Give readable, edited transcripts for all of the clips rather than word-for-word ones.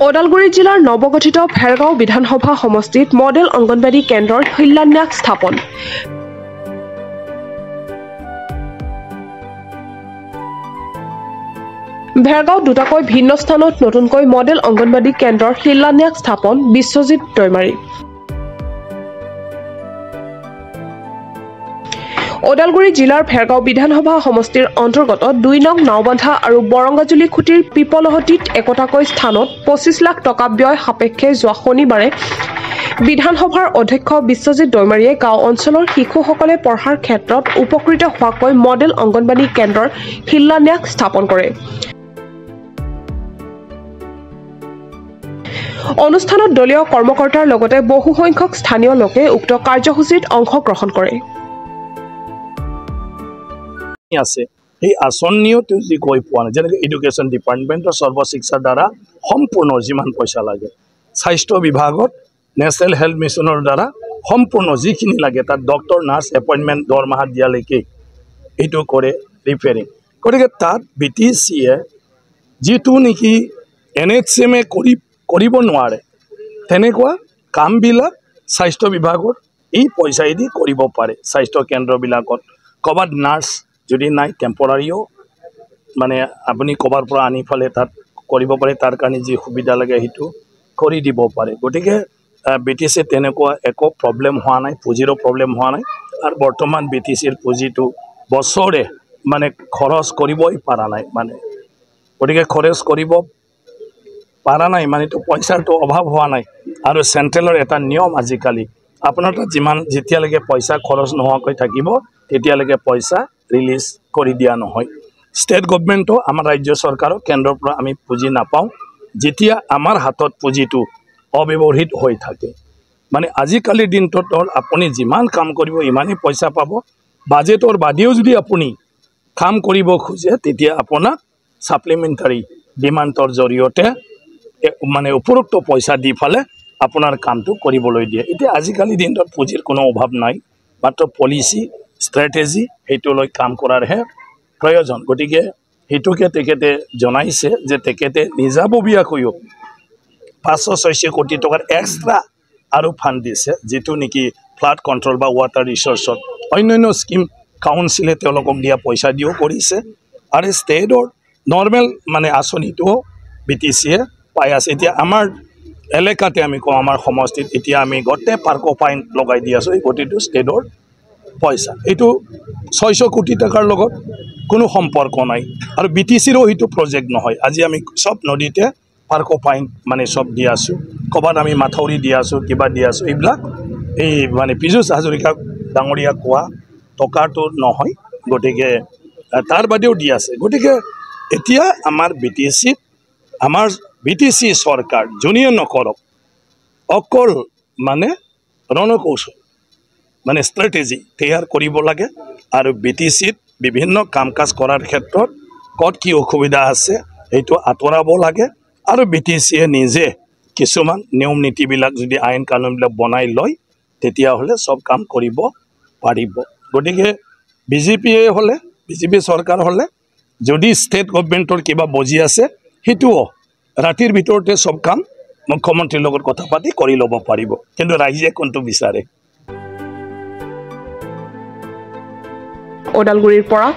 ওদালগুৰি জিলাৰ নৱগঠিত ভেৰগাঁও বিধানসভা সমষ্টিত মডেল অংগনবাড়ী কেন্দ্ৰৰ শিলান্যাস স্থাপন। ভেৰগাঁও দুটাকৈ ভিন্ন স্থানত নতুনকৈ মডেল অংগনবাড়ী কেন্দ্ৰৰ শিলান্যাস স্থাপন বিশ্বজিৎ দৈমাৰী। ওদালগুৰি জিলাৰ ভেৰগাঁও বিধানসভা সমষ্টিৰ অন্তৰ্গত ২ নং নাওবান্ধা আৰু বৰংগাজুলি খুঁটিৰ পিপলহটিত একোটাকৈ স্থানত ২৫ লাখ টকা ব্যয় সাপেক্ষে যোৱা শনিবাৰে বিধানসভাৰ অধ্যক্ষ বিশ্বজিৎ দৈমাৰীয়ে গাঁও অঞ্চলৰ শিশুসকলে পঢ়াৰ ক্ষেত্ৰত উপকৃত হোৱাকৈ মডেল অংগনবাড়ী কেন্দ্ৰৰ শিলান্যাস স্থাপন কৰে। অনুষ্ঠানত দলীয় কৰ্মকৰ্তাৰ লগতে বহু সংখ্যক স্থানীয় লোকে উক্ত কাৰ্যসূচীত অংশগ্ৰহণ কৰে। আছে এই আঁচনিওতো যি গৈ পোৱা নাই, যেনেকৈ এডুকেশ্যন ডিপাৰ্টমেণ্টৰ সৰ্বশিক্ষাৰ দ্বাৰা সম্পূৰ্ণ যিমান পইচা লাগে, স্বাস্থ্য বিভাগত নেশ্যনেল হেল্থ মিছনৰ দ্বাৰা সম্পূৰ্ণ যিখিনি লাগে তাত ডক্টৰ নাৰ্ছ এপইণ্টমেণ্ট দৰমহা দিয়ালৈকে এইটো কৰে ৰিপেয়াৰিং। গতিকে তাত BTCয়ে যিটো নেকি NHMে কৰিব নোৱাৰে তেনেকুৱা কামবিলাক স্বাস্থ্য বিভাগৰ এই পইচাইদি কৰিব পাৰে। স্বাস্থ্য কেন্দ্ৰবিলাকত ক'ৰবাত নাৰ্ছ যদি নাই টেম্পৰাৰীও মানে আপুনি ক'ৰবাৰ পৰা আনি ফালে তাত কৰিব পাৰে, তাৰ কাৰণে যি সুবিধা লাগে সেইটো কৰি দিব পাৰে। গতিকে BTCয়ে তেনেকুৱা একো প্ৰব্লেম হোৱা নাই, পুঁজিৰো প্ৰব্লেম হোৱা নাই। আৰু বৰ্তমান BTCৰ পুঁজিটো বছৰে মানে খৰচ কৰিবই পৰা নাই, মানে গতিকে খৰচ কৰিব পৰা নাই মানেতো পইচাৰটো অভাৱ হোৱা নাই। আৰু চেণ্ট্ৰেলৰ এটা নিয়ম আজিকালি আপোনাৰ তাত যেতিয়ালৈকে পইচা খৰচ নোহোৱাকৈ থাকিব তেতিয়ালৈকে পইচা ৰিলিজ কৰি দিয়া নহয়। ষ্টেট গভৰ্ণমেণ্টও আমাৰ ৰাজ্য চৰকাৰক কেন্দ্ৰৰ পৰা আমি পুঁজি নাপাওঁ যেতিয়া আমাৰ হাতত পুঁজিটো অব্যৱহৃত হৈ থাকে। মানে আজিকালিৰ দিনটোত আপুনি যিমান কাম কৰিব ইমানেই পইচা পাব। বাজেটৰ বাদেও যদি আপুনি কাম কৰিব খোজে তেতিয়া আপোনাক ছাপ্লিমেণ্টাৰী ডিমাণ্ডৰ জৰিয়তে মানে উপৰোক্ত পইচা দি ফালে আপোনাৰ কামটো কৰিবলৈ দিয়ে। এতিয়া আজিকালি দিনটোত পুঁজিৰ কোনো অভাৱ নাই, মাত্ৰ পলিচি ষ্ট্ৰেটেজি সেইটো লৈ কাম কৰাৰহে প্ৰয়োজন। গতিকে সেইটোকে তেখেতে জনাইছে যে তেখেতে নিজাববীয়াকৈও ৫৬০ কোটি টকাৰ এক্সট্ৰা আৰু ফাণ্ড দিছে, যিটো নেকি ফ্লাড কণ্ট্ৰল বা ৱাটাৰ ৰিচৰ্চত অন্যান্য স্কিম কাউন্সিলে তেওঁলোকক দিয়া পইচা দিও কৰিছে। আৰু ষ্টেটৰ নৰ্মেল মানে আঁচনিটোও BTCয়ে পাই আছে। এতিয়া আমাৰ এলেকাতে আমি কওঁ, আমাৰ সমষ্টিত এতিয়া আমি গোটেই পাৰ্কো পইণ্ট লগাই দি আছোঁ। এই গোটেইটো ষ্টেটৰ পইচা, এইটো ৬০০ কোটি টকাৰ লগত কোনো সম্পৰ্ক নাই। আৰু BTCৰো সেইটো প্ৰজেক্ট নহয়। আজি আমি চব নদীতে পাৰ্কো পইণ্ট মানে চব দি আছোঁ, ক'ৰবাত আমি মাথাউৰি দি আছোঁ, কিবা দি আছোঁ। এইবিলাক এই মানে পীযুষ হাজৰিকা ডাঙৰীয়া কোৱা টকাটো নহয়, গতিকে তাৰ বাদেও দি আছে। গতিকে এতিয়া আমাৰ BTC চৰকাৰ যোনে নকৰক অকল মানে ৰণকৌশল মানে ষ্ট্ৰেটেজি তৈয়াৰ কৰিব লাগে। আৰু BTCত বিভিন্ন কাম কাজ কৰাৰ ক্ষেত্ৰত ক'ত কি অসুবিধা আছে সেইটো আঁতৰাব লাগে। আৰু BTCয়ে নিজে কিছুমান নিয়ম নীতিবিলাক যদি আইন কানুনবিলাক বনাই লয় তেতিয়াহ'লে চব কাম কৰিব পাৰিব। গতিকে BJP চৰকাৰ হ'লে যদি ষ্টেট গভৰ্ণমেণ্টৰ কিবা বজি আছে সেইটোও ৰাতিৰ ভিতৰতে চব কাম মুখ্যমন্ত্ৰীৰ লগত কথা পাতি কৰি ল'ব পাৰিব। কিন্তু ৰাইজে কোনটো বিচাৰে। ওদালগুৰিৰ পৰা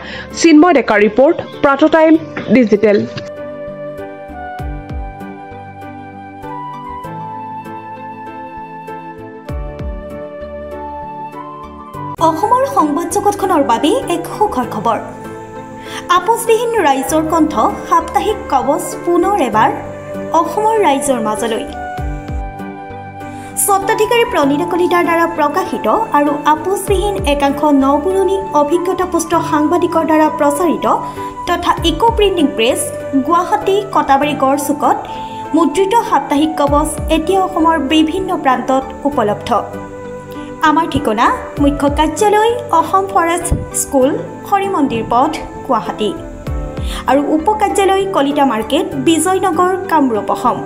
চিন্ময় ডেকাৰ ৰিপৰ্ট, প্ৰাত টাইম ডিজিটেল। অসমৰ সংবাদ জগতখনৰ বাবে এক সুখৰ খবৰ। আপোচবিহীন ৰাইজৰ কণ্ঠ সাপ্তাহিক কবচ পুনৰ এবাৰ অসমৰ ৰাইজৰ মাজলৈ। স্বত্বাধিকাৰী প্ৰণীতা কলিতাৰ দ্বাৰা প্ৰকাশিত আৰু আপোচবিহীন একাংশ নপুৰণি অভিজ্ঞতাপুষ্ট সাংবাদিকৰ দ্বাৰা প্ৰচাৰিত তথা eco printing press Guwahati Katabari গড়চুকত মুদ্ৰিত সাপ্তাহিক কবচ এতিয়া অসমৰ বিভিন্ন প্ৰান্তত উপলব্ধ। আমাৰ ঠিকনা মুখ্য কাৰ্যালয় অসম ফৰেষ্ট স্কুল, হৰি মন্দিৰ পথ, গুৱাহাটী আৰু উপ কাৰ্যালয় Kalita market, Bijoynagar, Kamrup, Assam.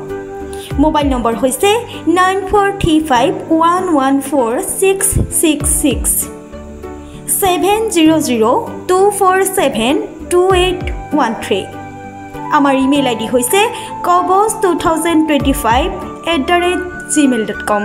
Mobile number হৈছে 9435114666 70024728813 আমাৰ ইমেইল আইডি হৈছে kobos2025@gmail.com